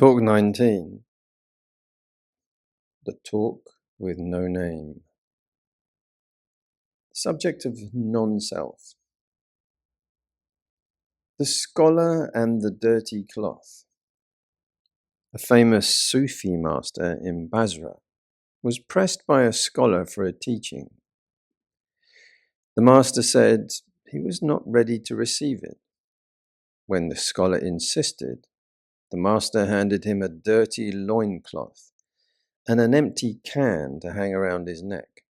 Talk 19. The Talk with No Name. Subject of non-self. The Scholar and the Dirty Cloth. A famous Sufi master in Basra was pressed by a scholar for a teaching. The master said he was not ready to receive it. When the scholar insisted, the master handed him a dirty loincloth and an empty can to hang around his neck,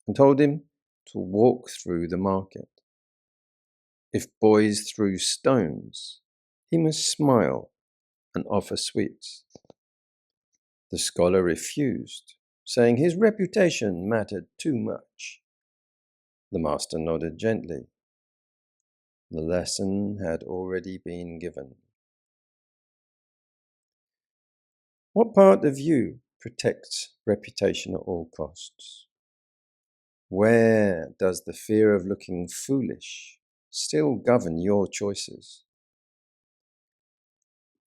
and told him to walk through the market. If boys threw stones, he must smile and offer sweets. The scholar refused, saying his reputation mattered too much. The master nodded gently. The lesson had already been given. What part of you protects reputation at all costs? Where does the fear of looking foolish still govern your choices?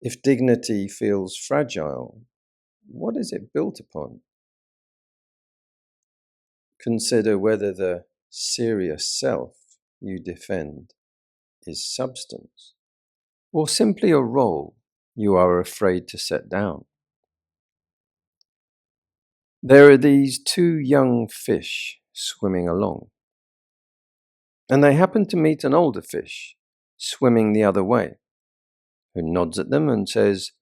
If dignity feels fragile, what is it built upon? Consider whether the serious self you defend is substance, or simply a role you are afraid to set down. There are these two young fish swimming along, and they happen to meet an older fish swimming the other way, who nods at them and says,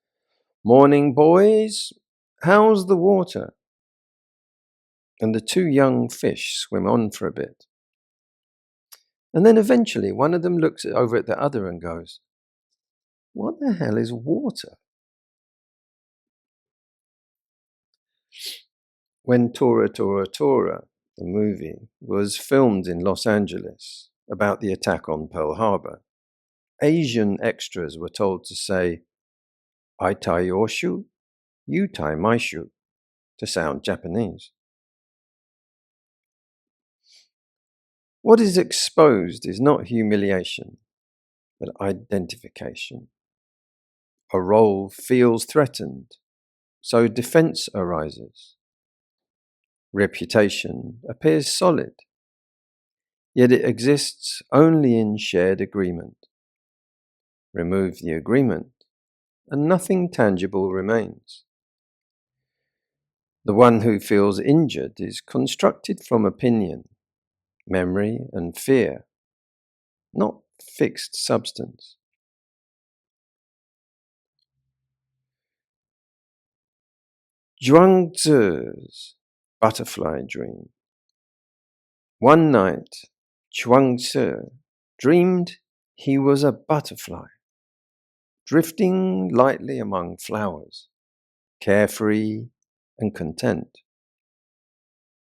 "Morning, boys, how's the water?" And the two young fish swim on for a bit. And then eventually one of them looks over at the other and goes, "What the hell is water?" When Tora, Tora, Tora, the movie, was filmed in Los Angeles about the attack on Pearl Harbor, Asian extras were told to say, "I tie your shoe, you tie my shoe," to sound Japanese. What is exposed is not humiliation, but identification. A role feels threatened, so defense arises. Reputation appears solid, yet it exists only in shared agreement. Remove the agreement, and nothing tangible remains. The one who feels injured is constructed from opinion, memory, and fear, not fixed substance. Zhuangzi's Butterfly Dream. One night, Zhuangzi dreamed he was a butterfly, drifting lightly among flowers, carefree and content.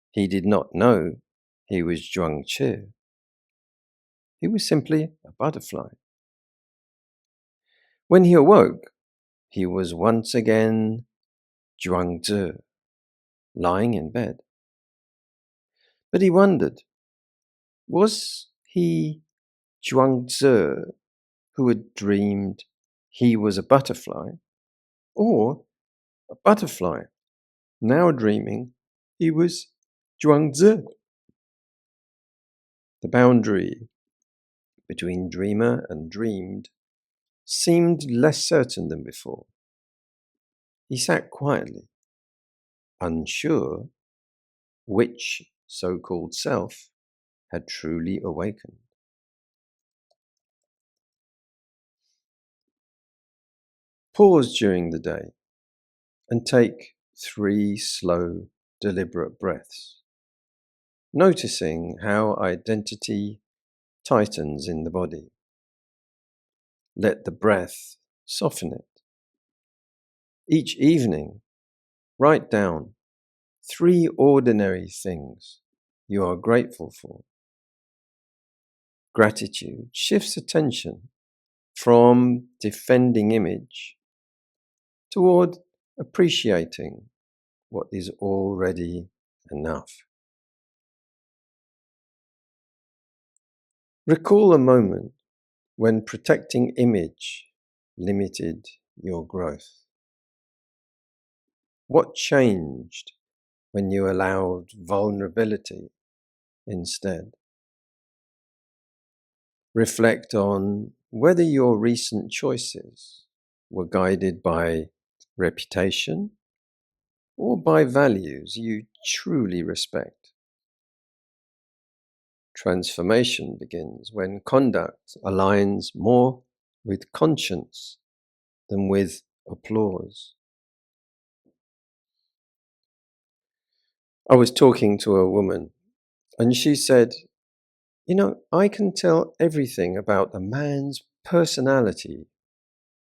He did not know he was Zhuangzi. He was simply a butterfly. When he awoke, he was once again Zhuangzi, lying in bed. But he wondered, was he Zhuangzi who had dreamed he was a butterfly, or a butterfly now dreaming he was Zhuangzi? The boundary between dreamer and dreamed seemed less certain than before. He sat quietly, unsure which so-called self had truly awakened. Pause during the day and take 3 slow, deliberate breaths, noticing how identity tightens in the body. Let the breath soften it. Each evening, write down 3 ordinary things you are grateful for. Gratitude shifts attention from defending image toward appreciating what is already enough. Recall a moment when protecting image limited your growth. What changed when you allowed vulnerability instead? Reflect on whether your recent choices were guided by reputation or by values you truly respect. Transformation begins when conduct aligns more with conscience than with applause. I was talking to a woman and she said, I can tell everything about a man's personality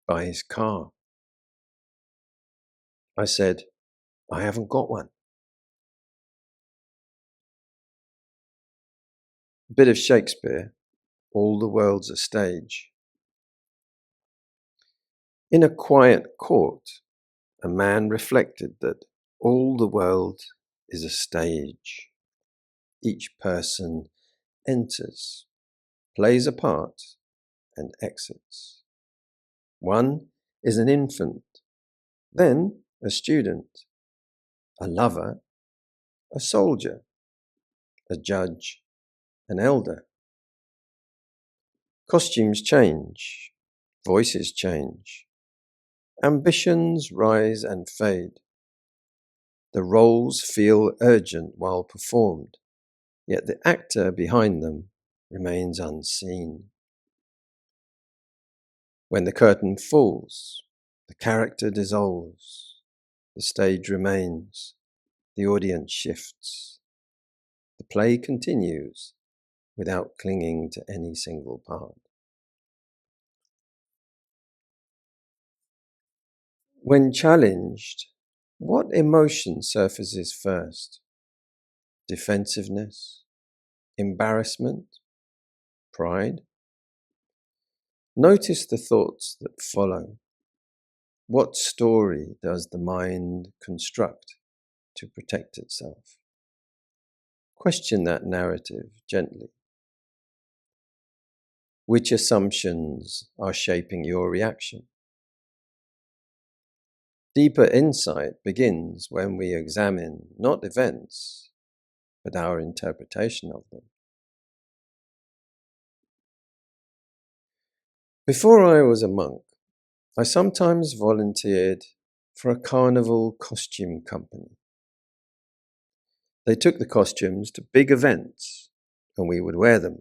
by his car. I said, I haven't got one. A bit of Shakespeare, all the world's a stage. In a quiet court, a man reflected that all the world is a stage. Each person enters, plays a part, and exits. One is an infant, then a student, a lover, a soldier, a judge, an elder. Costumes change, voices change, ambitions rise and fade. The roles feel urgent while performed, yet the actor behind them remains unseen. When the curtain falls, the character dissolves, the stage remains, the audience shifts. The play continues without clinging to any single part. When challenged, what emotion surfaces first? Defensiveness? Embarrassment? Pride? Notice the thoughts that follow. What story does the mind construct to protect itself? Question that narrative gently. Which assumptions are shaping your reaction? Deeper insight begins when we examine not events, but our interpretation of them. Before I was a monk, I sometimes volunteered for a carnival costume company. They took the costumes to big events and we would wear them,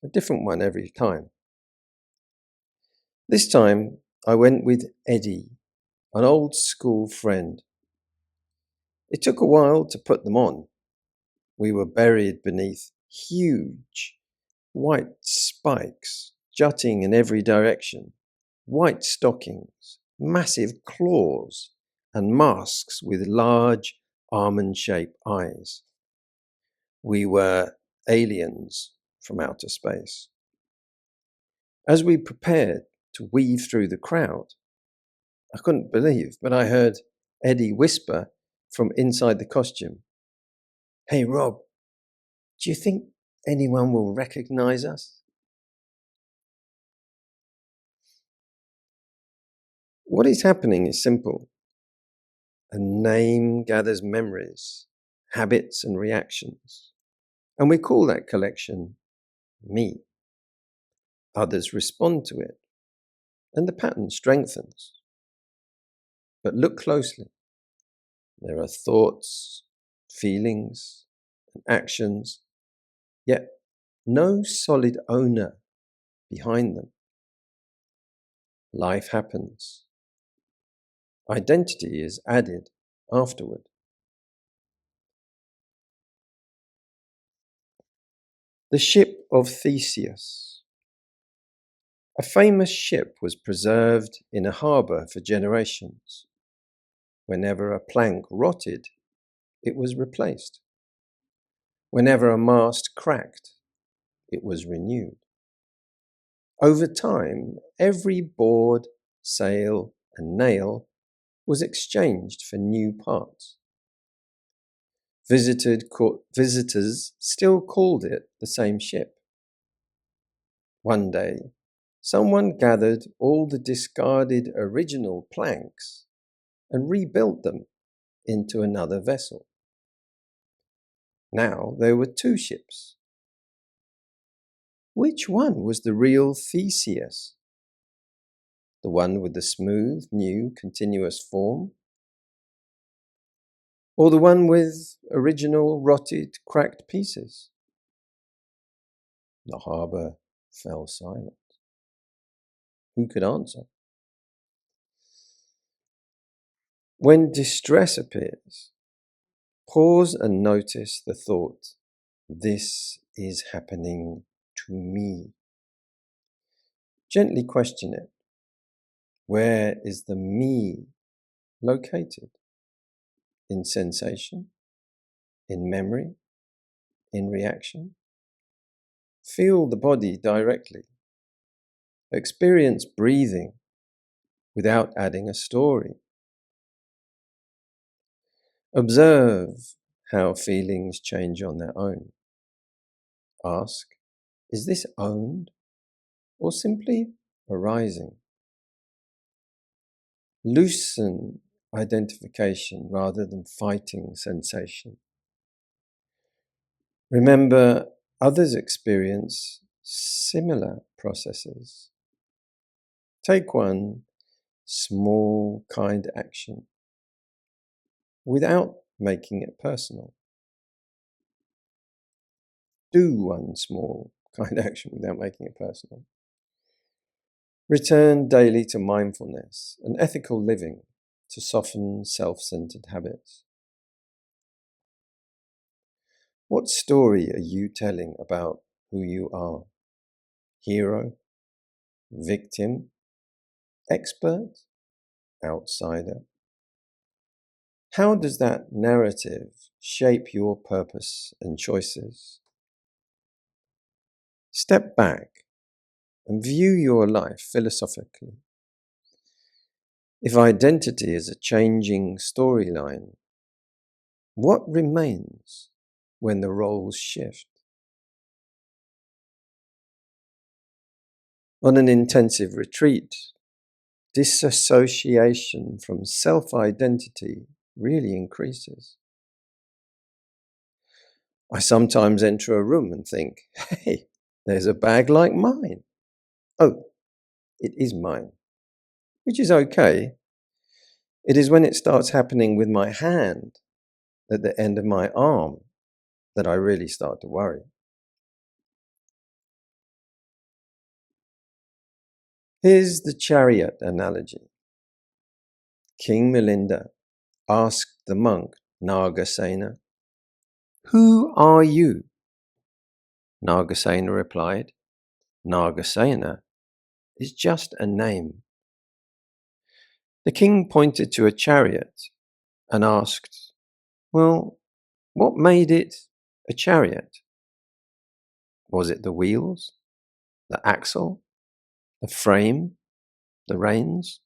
a different one every time. This time I went with Eddie, an old school friend. It took a while to put them on. We were buried beneath huge white spikes jutting in every direction, white stockings, massive claws, and masks with large almond-shaped eyes. We were aliens from outer space. As we prepared to weave through the crowd, I couldn't believe, but I heard Eddie whisper from inside the costume, "Hey, Rob, do you think anyone will recognize us?" What is happening is simple. A name gathers memories, habits, and reactions, and we call that collection me. Others respond to it, and the pattern strengthens. But look closely. There are thoughts, feelings, and actions, yet no solid owner behind them. Life happens. Identity is added afterward. The ship of Theseus. A famous ship was preserved in a harbour for generations. Whenever a plank rotted, it was replaced. Whenever a mast cracked, it was renewed. Over time, every board, sail, and nail was exchanged for new parts. Visitors still called it the same ship. One day, someone gathered all the discarded original planks and rebuilt them into another vessel. Now there were 2 ships. Which one was the real Theseus? The one with the smooth, new, continuous form? Or the one with original, rotted, cracked pieces? The harbour fell silent. Who could answer? When distress appears, pause and notice the thought, this is happening to me. Gently question it. Where is the me located? In sensation? In memory? In reaction? Feel the body directly. Experience breathing without adding a story. Observe how feelings change on their own. Ask, is this owned or simply arising? Loosen identification rather than fighting sensation. Remember, others experience similar processes. Take one small, kind action without making it personal. Do one small, kind action without making it personal. Return daily to mindfulness and ethical living to soften self-centered habits. What story are you telling about who you are? Hero? Victim? Expert? Outsider? How does that narrative shape your purpose and choices? Step back and view your life philosophically. If identity is a changing storyline, what remains when the roles shift? On an intensive retreat, disassociation from self-identity really increases. I sometimes enter a room and think, hey, there's a bag like mine. Oh, it is mine, which is okay. It is when it starts happening with my hand at the end of my arm that I really start to worry. Here's the chariot analogy. King Milinda asked the monk Nagasena, "Who are you?" Nagasena replied, "Nagasena is just a name." The king pointed to a chariot and asked, "Well, what made it a chariot? Was it the wheels, the axle, the frame, the reins?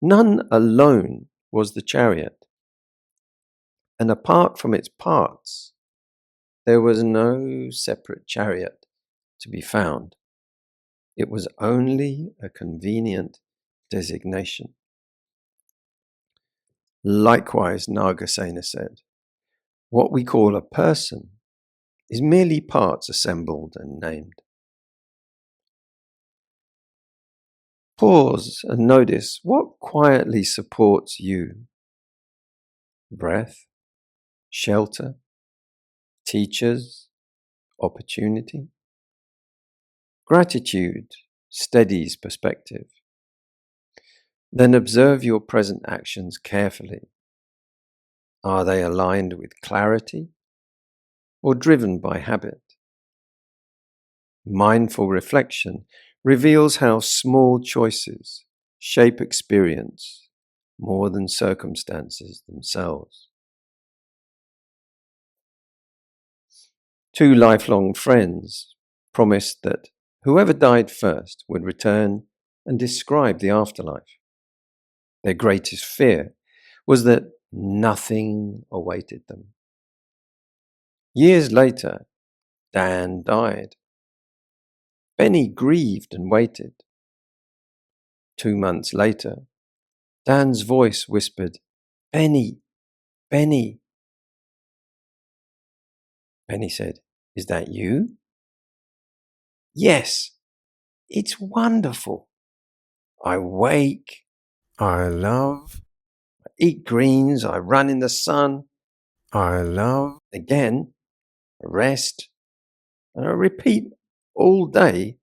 None alone was the chariot, and apart from its parts, there was no separate chariot to be found. It was only a convenient designation." Likewise, Nagasena said, what we call a person is merely parts assembled and named. Pause and notice what quietly supports you. Breath, shelter, teachers, opportunity. Gratitude steadies perspective. Then observe your present actions carefully. Are they aligned with clarity or driven by habit? Mindful reflection reveals how small choices shape experience more than circumstances themselves. 2 lifelong friends promised that whoever died first would return and describe the afterlife. Their greatest fear was that nothing awaited them. Years later, Dan died. Benny grieved and waited. 2 months later, Dan's voice whispered, "Benny, Benny. Benny said, "Is that you?" "Yes, it's wonderful. I wake, I love, I eat greens, I run in the sun, I love again, I rest, and I repeat all day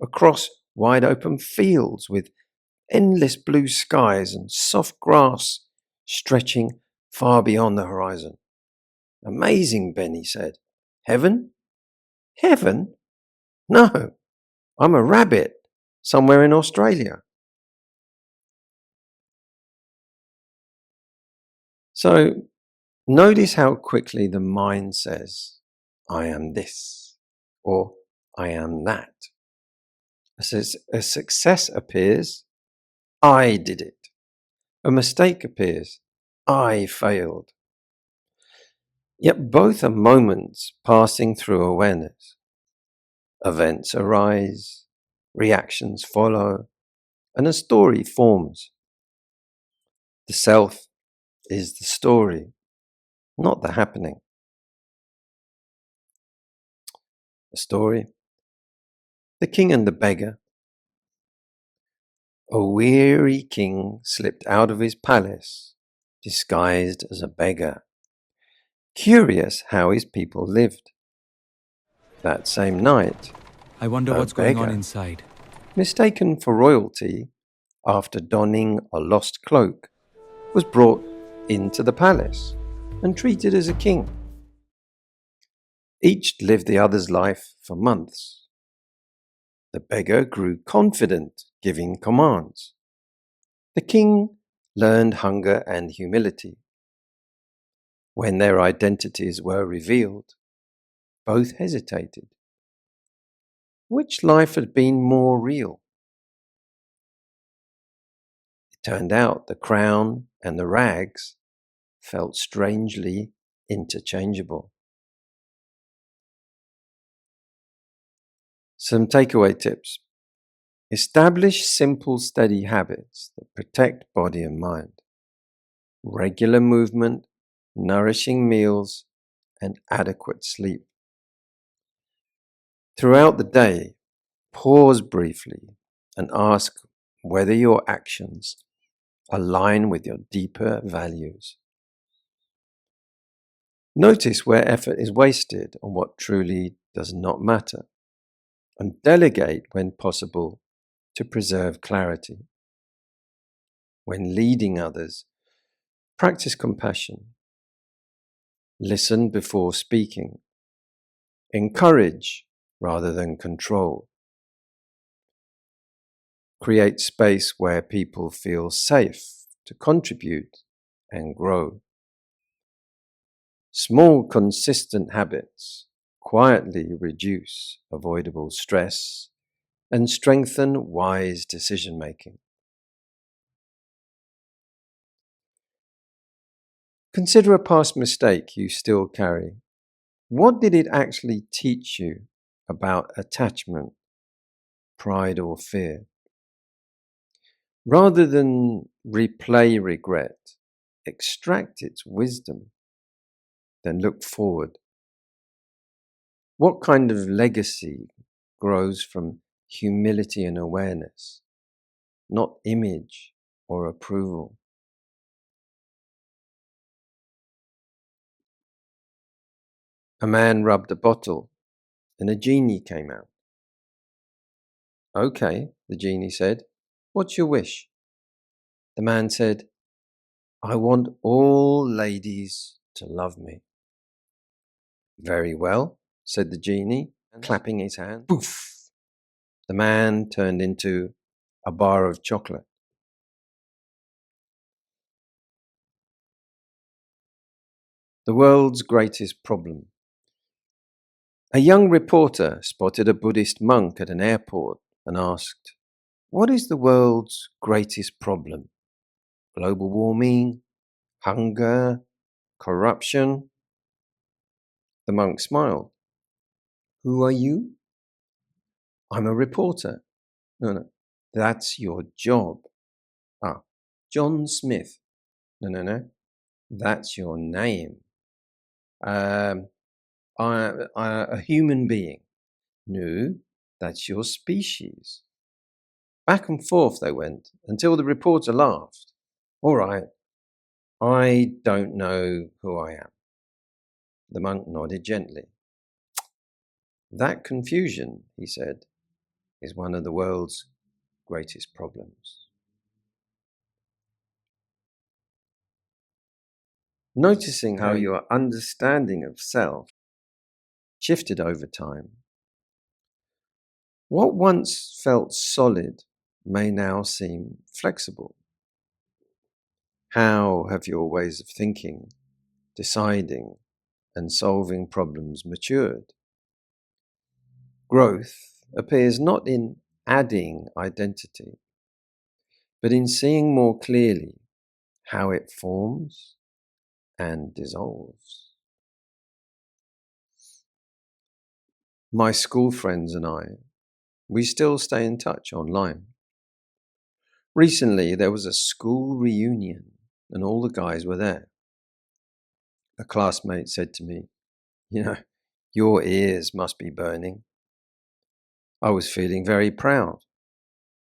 across wide open fields with endless blue skies and soft grass stretching far beyond the horizon." "Amazing," Benny said. "Heaven?" "Heaven? No, I'm a rabbit somewhere in Australia." So notice how quickly the mind says, "I am this," or "I am that." As a success appears, "I did it." A mistake appears, "I failed." Yet both are moments passing through awareness. Events arise, reactions follow, and a story forms. The self is the story, not the happening. The story. The king and the beggar. A weary king slipped out of his palace, disguised as a beggar, curious how his people lived. That same night, I wonder what's going on inside. Mistaken for royalty after donning a lost cloak, was brought into the palace and treated as a king. Each lived the other's life for months. The beggar grew confident, giving commands. The king learned hunger and humility. When their identities were revealed, both hesitated. Which life had been more real? It turned out the crown and the rags felt strangely interchangeable. Some takeaway tips. Establish simple, steady habits that protect body and mind. Regular movement, nourishing meals, and adequate sleep. Throughout the day, pause briefly and ask whether your actions align with your deeper values. Notice where effort is wasted on what truly does not matter, and delegate when possible to preserve clarity. When leading others, practice compassion. Listen before speaking. Encourage rather than control. Create space where people feel safe to contribute and grow. Small, consistent habits quietly reduce avoidable stress and strengthen wise decision making. Consider a past mistake you still carry. What did it actually teach you about attachment, pride, or fear? Rather than replay regret, extract its wisdom, then look forward. What kind of legacy grows from humility and awareness, not image or approval? A man rubbed a bottle and a genie came out. "Okay," the genie said. "What's your wish?" The man said, "I want all ladies to love me." "Very well," said the genie, clapping his hands. Poof! The man turned into a bar of chocolate. The world's greatest problem. A young reporter spotted a Buddhist monk at an airport and asked, "What is the world's greatest problem? Global warming? Hunger? Corruption?" The monk smiled. "Who are you?" "I'm a reporter." No, that's your job." "Ah, John Smith." No. That's your name. A human being. No, that's your species. Back and forth they went until the reporter laughed. All right, I don't know who I am. The monk nodded gently. That confusion, he said, is one of the world's greatest problems. Noticing how your understanding of self shifted over time. What once felt solid may now seem flexible. How have your ways of thinking, deciding, and solving problems matured? Growth appears not in adding identity, but in seeing more clearly how it forms and dissolves. My school friends and I, we still stay in touch online. Recently, there was a school reunion and all the guys were there. A classmate said to me, your ears must be burning. I was feeling very proud,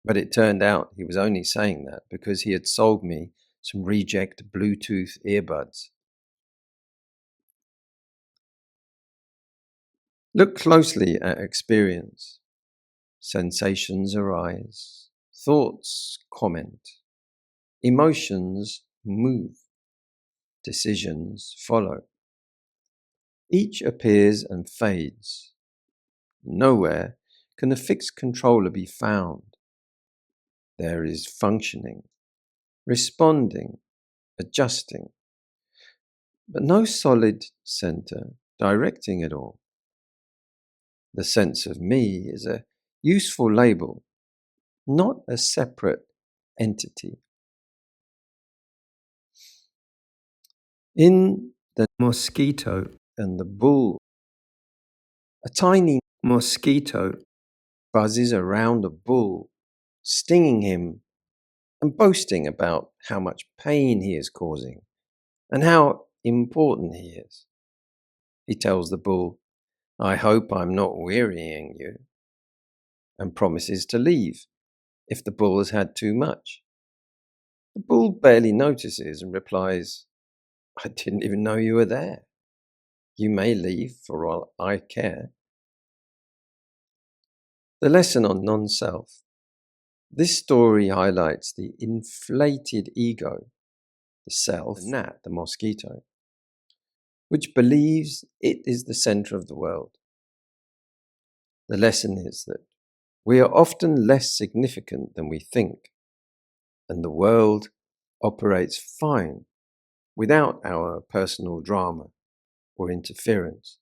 but it turned out he was only saying that because he had sold me some reject Bluetooth earbuds. Look closely at experience. Sensations arise, thoughts comment, emotions move, decisions follow. Each appears and fades. Nowhere can a fixed controller be found. There is functioning, responding, adjusting, but no solid center directing it all. The sense of me is a useful label, not a separate entity. In the Mosquito and the Bull, a tiny mosquito buzzes around a bull, stinging him and boasting about how much pain he is causing and how important he is. He tells the bull, I hope I'm not wearying you, and promises to leave if the bull has had too much. The bull barely notices and replies, I didn't even know you were there. You may leave for all I care. The lesson on non-self. This story highlights the inflated ego, the self, the gnat, the mosquito, which believes it is the center of the world. The lesson is that we are often less significant than we think, and the world operates fine without our personal drama or interference.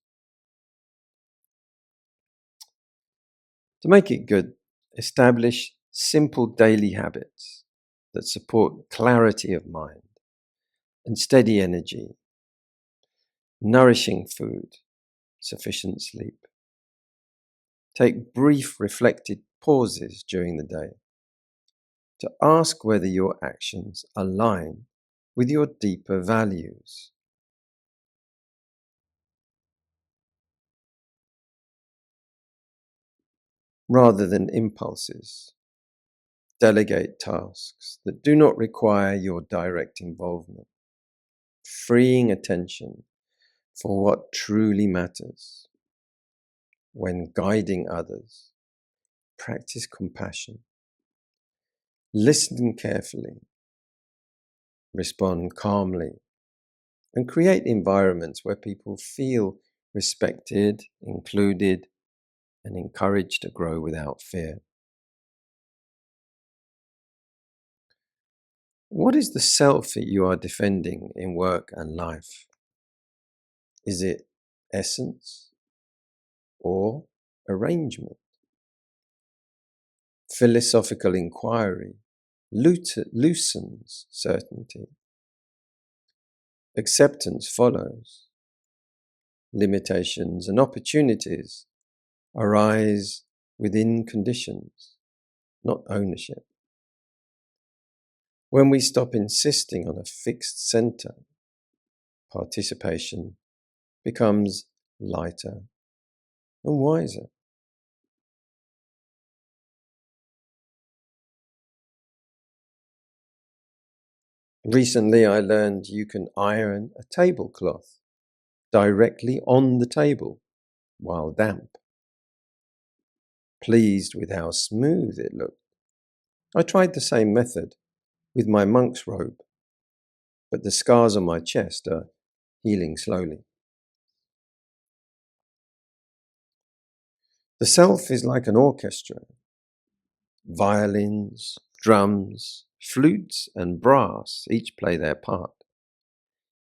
To make it good, establish simple daily habits that support clarity of mind and steady energy, nourishing food, sufficient sleep. Take brief reflected pauses during the day to ask whether your actions align with your deeper values. Rather than impulses, delegate tasks that do not require your direct involvement, freeing attention for what truly matters. When guiding others, practice compassion. Listen carefully, respond calmly, and create environments where people feel respected, included, and encouraged to grow without fear. What is the self that you are defending in work and life? Is it essence or arrangement? Philosophical inquiry loosens certainty. Acceptance follows. Limitations and opportunities arise within conditions, not ownership. When we stop insisting on a fixed center participation becomes lighter and wiser. Recently, I learned you can iron a tablecloth directly on the table while damp. Pleased with how smooth it looked, I tried the same method with my monk's robe, but the scars on my chest are healing slowly. The self is like an orchestra. Violins, drums, flutes, and brass each play their part.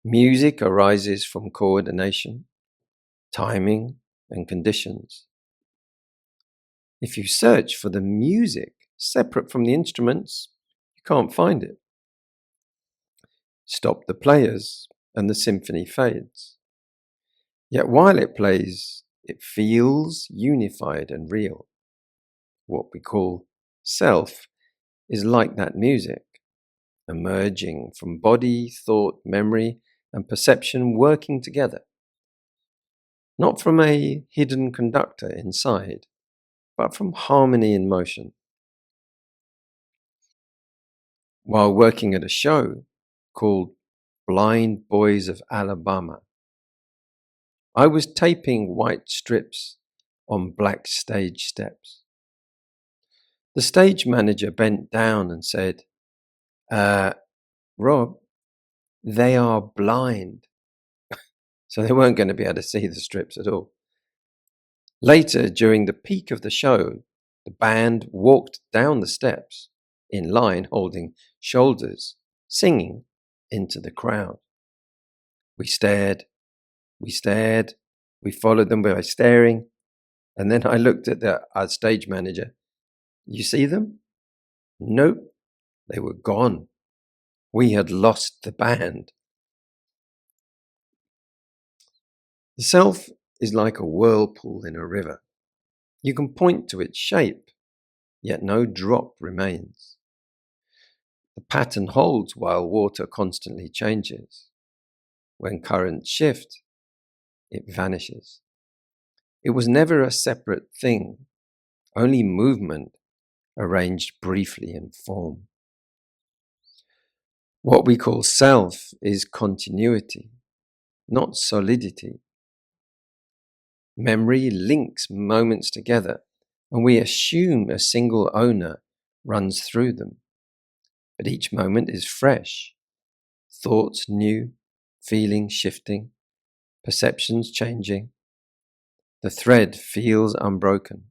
Music arises from coordination, timing, and conditions. If you search for the music separate from the instruments, you can't find it. Stop the players, and the symphony fades. Yet while it plays, it feels unified and real. What we call self is like that music, emerging from body, thought, memory, and perception working together. Not from a hidden conductor inside, but from harmony in motion. While working at a show called Blind Boys of Alabama, I was taping white strips on black stage steps. The stage manager bent down and said, Rob, they are blind. So they weren't going to be able to see the strips at all. Later, during the peak of the show, the band walked down the steps in line, holding shoulders, singing into the crowd. We stared, we followed them by staring, and then I looked at our stage manager. You see them? Nope, they were gone. We had lost the band. The self is like a whirlpool in a river. You can point to its shape, yet no drop remains. The pattern holds while water constantly changes. When currents shift, it vanishes. It was never a separate thing, only movement arranged briefly in form. What we call self is continuity, not solidity. Memory links moments together, and we assume a single owner runs through them. But each moment is fresh, thoughts new, feelings shifting, perceptions changing. The thread feels unbroken,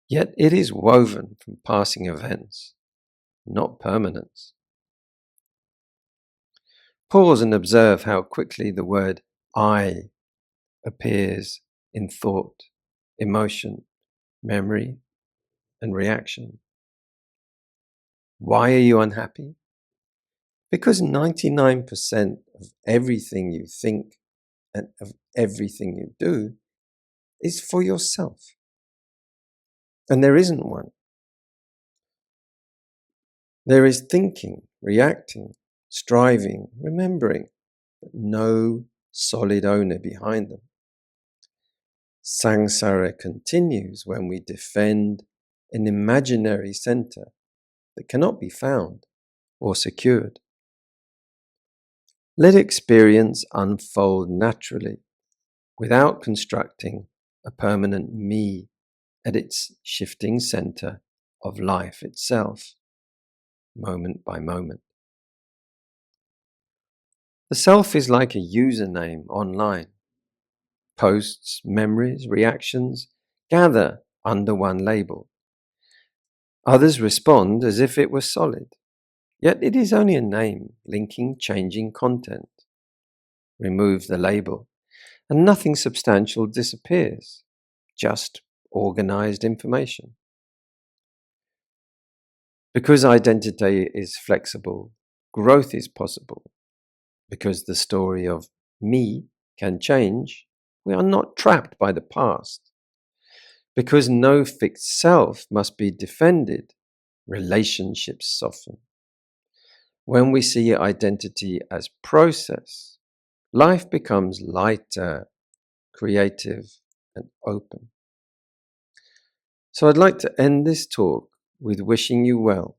yet it is woven from passing events, not permanence. Pause and observe how quickly the word I appears in thought, emotion, memory, and reaction. Why are you unhappy? Because 99% of everything you think and of everything you do is for yourself. And there isn't one. There is thinking, reacting, striving, remembering, but no solid owner behind them. Samsara continues when we defend an imaginary center that cannot be found or secured. Let experience unfold naturally without constructing a permanent me at its shifting center of life itself, moment by moment. The self is like a username online. Posts, memories, reactions gather under one label. Others respond as if it were solid, yet it is only a name linking changing content. Remove the label, and nothing substantial disappears, just organized information. Because identity is flexible, growth is possible. Because the story of me can change, we are not trapped by the past. Because no fixed self must be defended, relationships soften. When we see identity as process, life becomes lighter, creative, and open. So I'd like to end this talk with wishing you well,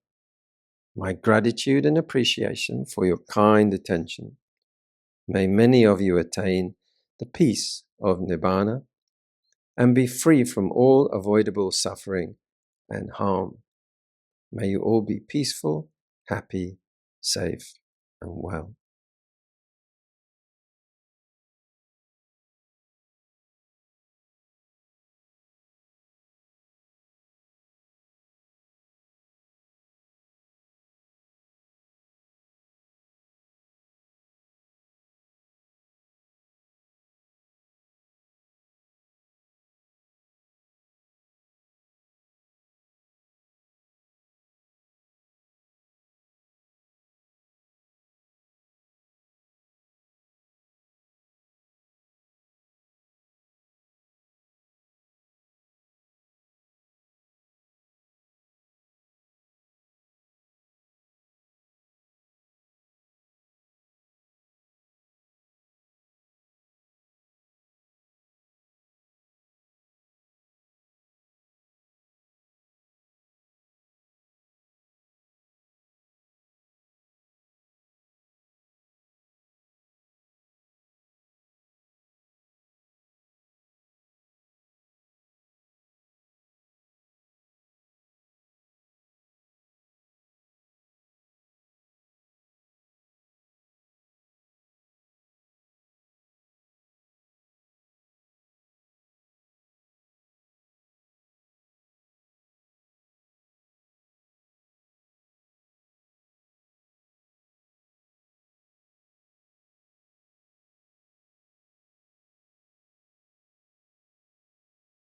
my gratitude and appreciation for your kind attention. May many of you attain the peace of Nibbana and be free from all avoidable suffering and harm. May you all be peaceful, happy, safe, and well.